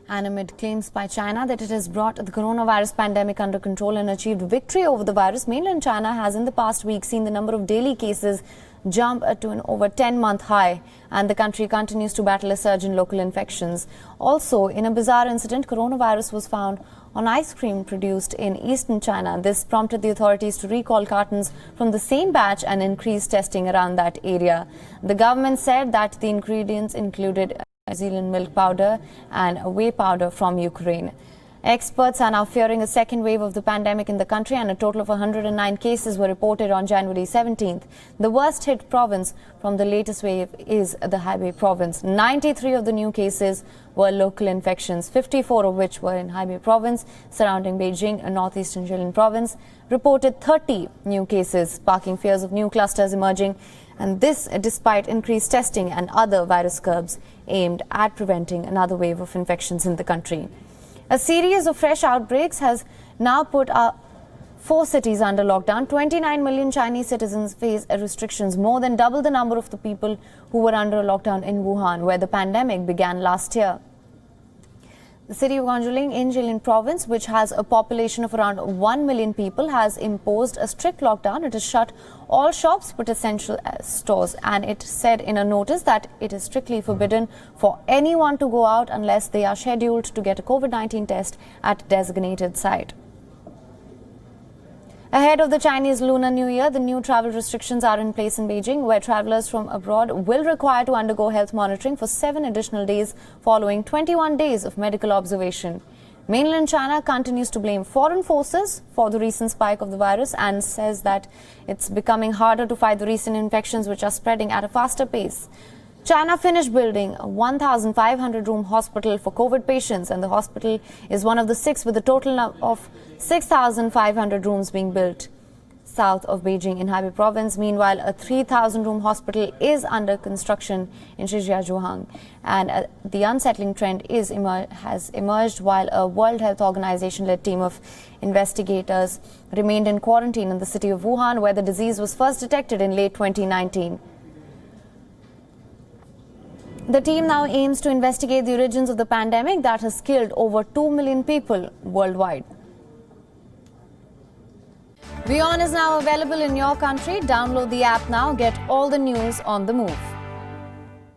And amid claims by China that it has brought the coronavirus pandemic under control and achieved victory over the virus, mainland China has in the past week seen the number of daily cases jump to an over 10-month high, and the country continues to battle a surge in local infections. Also, in a bizarre incident, coronavirus was found on ice cream produced in eastern China. This prompted the authorities to recall cartons from the same batch and increase testing around that area. The government said that the ingredients included New Zealand milk powder and whey powder from Ukraine. Experts are now fearing a second wave of the pandemic in the country, and a total of 109 cases were reported on January 17th. The worst hit province from the latest wave is the Hebei province. 93 of the new cases were local infections, 54 of which were in Hebei province. Surrounding Beijing, a northeastern Chian province reported 30 new cases, sparking fears of new clusters emerging. And this despite increased testing and other virus curbs aimed at preventing another wave of infections in the country. A series of fresh outbreaks has now put 4 cities under lockdown. 29 million Chinese citizens face restrictions, more than double the number of the people who were under a lockdown in Wuhan, where the pandemic began last year. The city of Guangzhou in Chian province, which has a population of around 1 million people, has imposed a strict lockdown. It has shut all shops but essential stores, and it said in a notice that it is strictly forbidden for anyone to go out unless they are scheduled to get a COVID-19 test at a designated site. Ahead of the Chinese Lunar New Year, the new travel restrictions are in place in Beijing, where travelers from abroad will require to undergo health monitoring for 7 additional days following 21 days of medical observation. Mainland China continues to blame foreign forces for the recent spike of the virus and says that it's becoming harder to fight the recent infections, which are spreading at a faster pace. China finished building a 1,500-room hospital for COVID patients, and the hospital is one of the 6 with a total of 6,500 rooms being built south of Beijing in Hebei province. Meanwhile, a 3,000-room hospital is under construction in Shijiazhuang, and the unsettling trend has emerged while a World Health Organization-led team of investigators remained in quarantine in the city of Wuhan, where the disease was first detected in late 2019. The team now aims to investigate the origins of the pandemic that has killed over 2 million people worldwide. WION is now available in your country. Download the app now. Get all the news on the move.